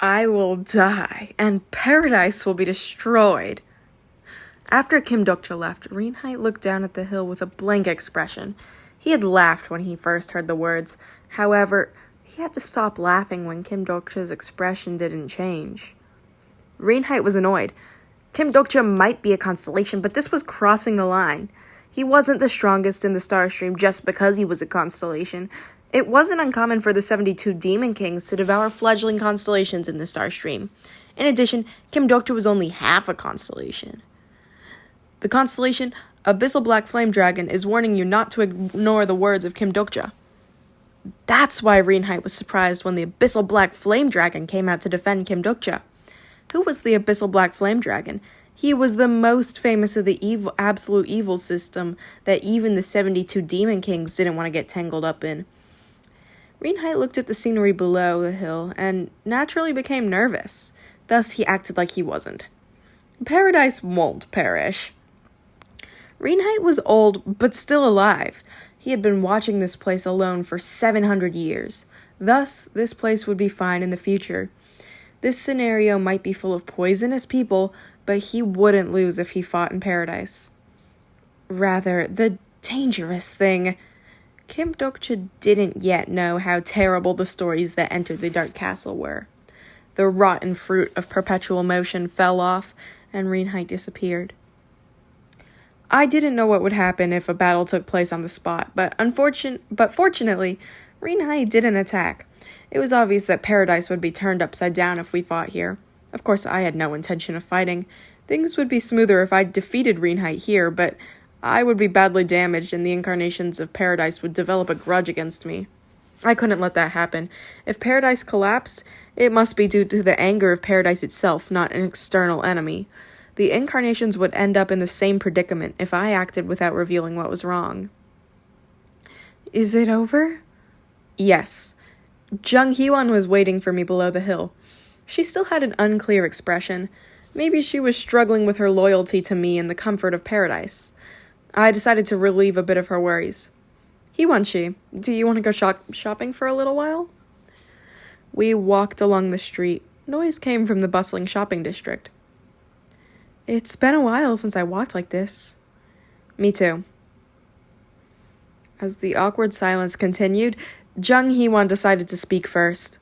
I will die, and paradise will be destroyed. After Kim Dokcha left, Reinheit looked down at the hill with a blank expression. He had laughed when he first heard the words. However, he had to stop laughing when Kim Dokcha's expression didn't change. Reinheit was annoyed. Kim Dokcha might be a constellation, but this was crossing the line. He wasn't the strongest in the star stream just because he was a constellation. It wasn't uncommon for the 72 Demon Kings to devour fledgling constellations in the star stream. In addition, Kim Dokcha was only half a constellation. The constellation Abyssal Black Flame Dragon is warning you not to ignore the words of Kim Dokcha. That's why Reinheit was surprised when the Abyssal Black Flame Dragon came out to defend Kim Dokcha. Who was the Abyssal Black Flame Dragon? He was the most famous of the absolute evil system that even the 72 Demon Kings didn't want to get tangled up in. Reinheit looked at the scenery below the hill and naturally became nervous. Thus, he acted like he wasn't. Paradise won't perish. Reinheit was old, but still alive. He had been watching this place alone for 700 years. Thus, this place would be fine in the future. This scenario might be full of poisonous people, but he wouldn't lose if he fought in paradise. Rather, the dangerous thing. Kim Dokcha didn't yet know how terrible the stories that entered the Dark Castle were. The rotten fruit of perpetual motion fell off, and Reinheit disappeared. I didn't know what would happen if a battle took place on the spot, but fortunately, Reinheit didn't attack. It was obvious that paradise would be turned upside down if we fought here. Of course, I had no intention of fighting. Things would be smoother if I defeated Reinheit here, but I would be badly damaged and the incarnations of paradise would develop a grudge against me. I couldn't let that happen. If paradise collapsed, it must be due to the anger of paradise itself, not an external enemy. The incarnations would end up in the same predicament if I acted without revealing what was wrong. Is it over? Yes. Jung Hyewon was waiting for me below the hill. She still had an unclear expression. Maybe she was struggling with her loyalty to me and the comfort of paradise. I decided to relieve a bit of her worries. Hyewon-shi, do you want to go shopping for a little while? We walked along the street. Noise came from the bustling shopping district. It's been a while since I walked like this. Me too. As the awkward silence continued, Jung Hyewon decided to speak first.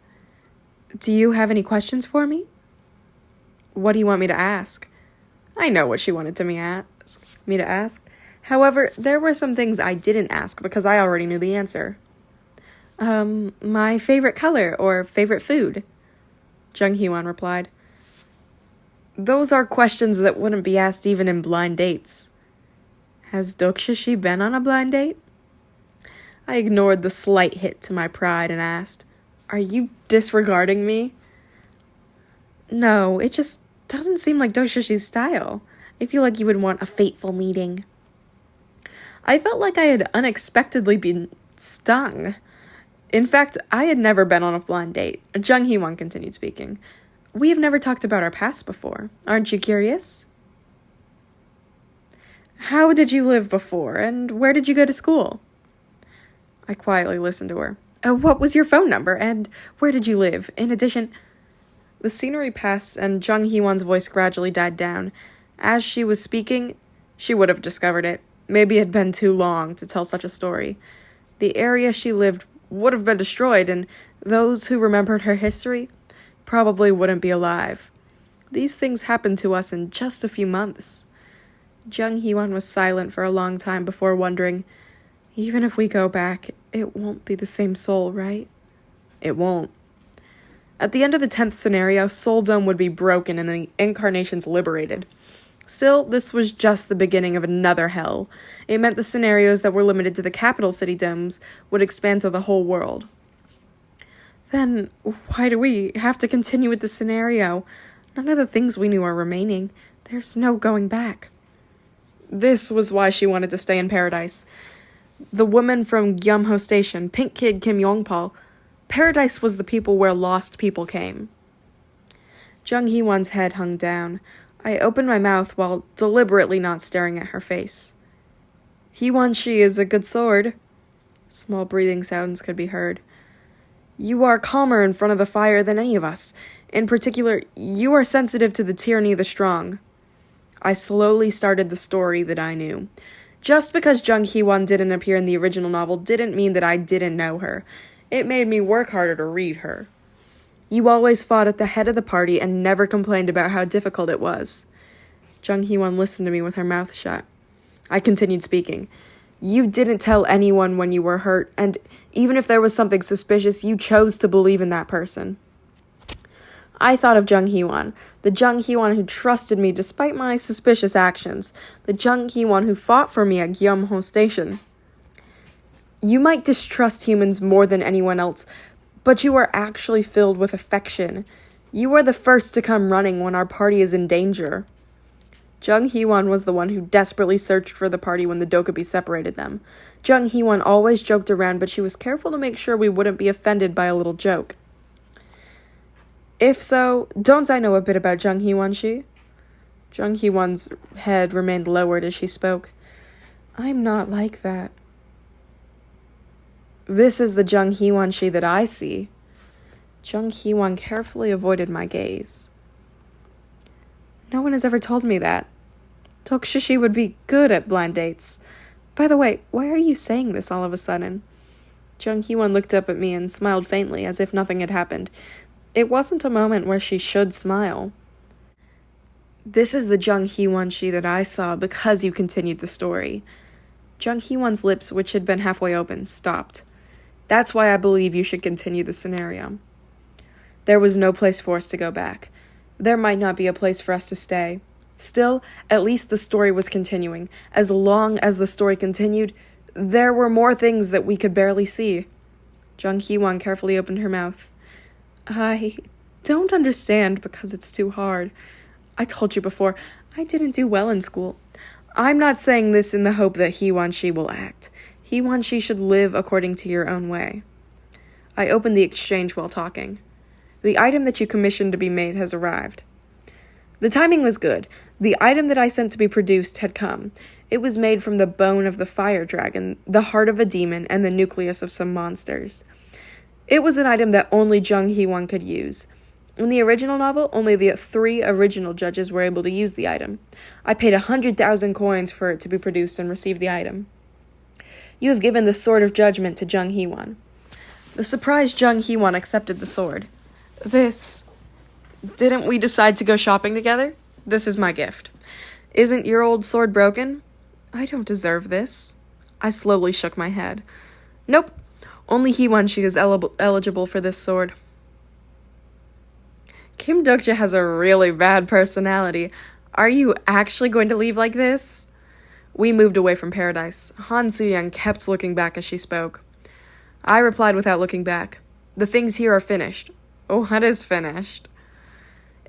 Do you have any questions for me? What do you want me to ask? I know what she wanted me to ask. However, there were some things I didn't ask because I already knew the answer. My favorite color or favorite food? Jung Hyewon replied. Those are questions that wouldn't be asked even in blind dates. Has Dokcha-shi been on a blind date? I ignored the slight hit to my pride and asked, Are you disregarding me? No, it just doesn't seem like Dokcha-shi's style. I feel like you would want a fateful meeting. I felt like I had unexpectedly been stung. In fact, I had never been on a blind date. Jung Hyewon continued speaking. We have never talked about our past before. Aren't you curious? How did you live before, and where did you go to school? I quietly listened to her. What was your phone number, and where did you live? In addition, the scenery passed, and Jung Hyewon's voice gradually died down. As she was speaking, she would have discovered it. Maybe it had been too long to tell such a story. The area she lived would have been destroyed, and those who remembered her history probably wouldn't be alive. These things happened to us in just a few months. Jung Hyewon was silent for a long time before wondering, even if we go back, it won't be the same soul, right? It won't. At the end of the 10th scenario, Soul Dome would be broken and the incarnations liberated. Still, this was just the beginning of another hell. It meant the scenarios that were limited to the capital city domes would expand to the whole world. Then, why do we have to continue with the scenario? None of the things we knew are remaining. There's no going back. This was why she wanted to stay in paradise. The woman from Gyumho Station, Pink Kid Kim Yongpal, paradise was the people where lost people came. Jung Hyewon's head hung down. I opened my mouth while deliberately not staring at her face. Hyewon-shi is a good sword. Small breathing sounds could be heard. You are calmer in front of the fire than any of us. In particular, you are sensitive to the tyranny of the strong. I slowly started the story that I knew. Just because Jung Hee-won didn't appear in the original novel didn't mean that I didn't know her. It made me work harder to read her. You always fought at the head of the party and never complained about how difficult it was. Jung Hee-won listened to me with her mouth shut. I continued speaking. You didn't tell anyone when you were hurt, and even if there was something suspicious, you chose to believe in that person. I thought of Jung Hee-won, the Jung Hee-won who trusted me despite my suspicious actions, the Jung Hee-won who fought for me at Gyumho Station. You might distrust humans more than anyone else, but you are actually filled with affection. You are the first to come running when our party is in danger. Jung Hee-won was the one who desperately searched for the party when the Dokkaebi separated them. Jung Hee-won always joked around, but she was careful to make sure we wouldn't be offended by a little joke. If so, don't I know a bit about Jung Hee-won-shi? Jung Hee-won's head remained lowered as she spoke. I'm not like that. This is the Jung Hee-won-shi that I see. Jung Hee-won carefully avoided my gaze. No one has ever told me that. Tokushishi would be good at blind dates. By the way, why are you saying this all of a sudden? Jung Hee-won looked up at me and smiled faintly as if nothing had happened. It wasn't a moment where she should smile. This is the Jung Hee-won-shi that I saw because you continued the story. Jung Hee-won's lips, which had been halfway open, stopped. That's why I believe you should continue the scenario. There was no place for us to go back. There might not be a place for us to stay. Still, at least the story was continuing. As long as the story continued, there were more things that we could barely see. Jung Hee-won carefully opened her mouth. I don't understand because it's too hard. I told you before, I didn't do well in school. I'm not saying this in the hope that Hee-won-shi will act. Hee-won-shi should live according to your own way. I opened the exchange while talking. The item that you commissioned to be made has arrived. The timing was good. The item that I sent to be produced had come. It was made from the bone of the fire dragon, the heart of a demon, and the nucleus of some monsters. It was an item that only Jung Hee-won could use. In the original novel, only the 3 original judges were able to use the item. I paid 100,000 coins for it to be produced and receive the item. You have given the Sword of Judgment to Jung Hee-won. The surprised Jung Hee-won accepted the sword. Didn't we decide to go shopping together? This is my gift. Isn't your old sword broken? I don't deserve this. I slowly shook my head. Nope. Only Hee-won-shi is eligible for this sword. Kim Dokja has a really bad personality. Are you actually going to leave like this? We moved away from Paradise. Han Soo-young kept looking back as she spoke. I replied without looking back. The things here are finished. What is finished?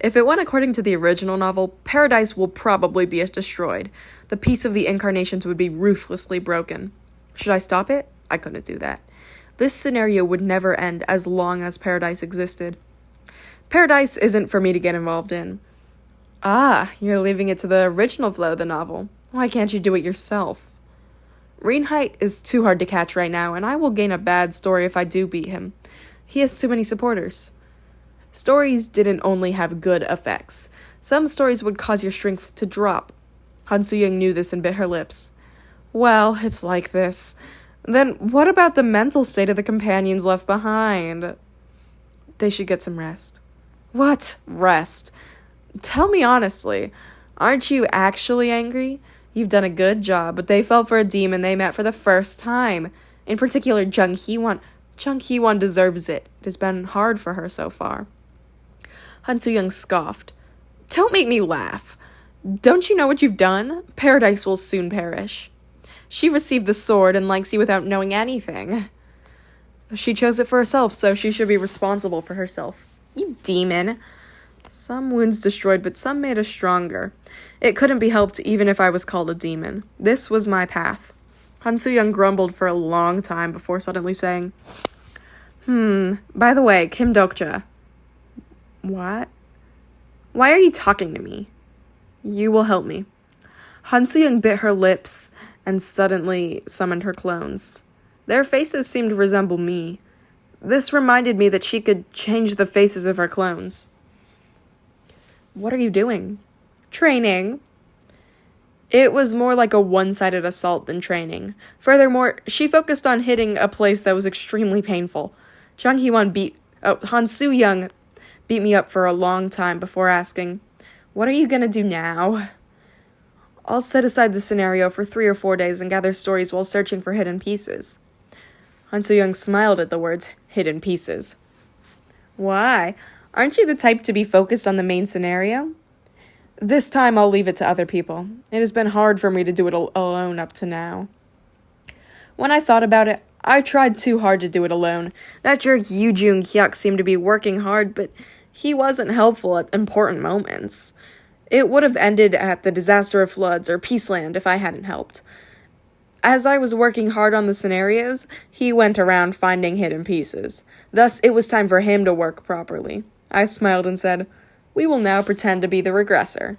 If it went according to the original novel, Paradise will probably be destroyed. The peace of the incarnations would be ruthlessly broken. Should I stop it? I couldn't do that. This scenario would never end as long as Paradise existed. Paradise isn't for me to get involved in. Ah, you're leaving it to the original flow of the novel. Why can't you do it yourself? Reinheit is too hard to catch right now, and I will gain a bad story if I do beat him. He has too many supporters. Stories didn't only have good effects. Some stories would cause your strength to drop. Han Soo-young knew this and bit her lips. Well, it's like this. Then what about the mental state of the companions left behind? They should get some rest. What? Rest? Tell me honestly, aren't you actually angry? You've done a good job, but they fell for a demon they met for the first time. In particular, Jung Hee-won. Jung Hee-won deserves it. It has been hard for her so far. Han Soo-young scoffed. Don't make me laugh. Don't you know what you've done? Paradise will soon perish. She received the sword and likes you without knowing anything. She chose it for herself, so she should be responsible for herself. You demon. Some wounds destroyed, but some made us stronger. It couldn't be helped even if I was called a demon. This was my path. Han Soo-young grumbled for a long time before suddenly saying, by the way, Kim Dokja. What? Why are you talking to me? You will help me. Han Soo-young bit her lips and suddenly summoned her clones. Their faces seemed to resemble me. This reminded me that she could change the faces of her clones. What are you doing? Training. It was more like a one-sided assault than training. Furthermore, she focused on hitting a place that was extremely painful. Han Soo-young beat me up for a long time before asking, "What are you gonna do now?" I'll set aside the scenario for 3 or 4 days and gather stories while searching for hidden pieces. Han Soo-young smiled at the words, hidden pieces. Why? Aren't you the type to be focused on the main scenario? This time I'll leave it to other people. It has been hard for me to do it alone up to now. When I thought about it, I tried too hard to do it alone. That jerk Yoo Jung-hyuk seemed to be working hard, but he wasn't helpful at important moments. It would have ended at the disaster of floods or Peaceland if I hadn't helped. As I was working hard on the scenarios, he went around finding hidden pieces. Thus, it was time for him to work properly. I smiled and said, "We will now pretend to be the regressor."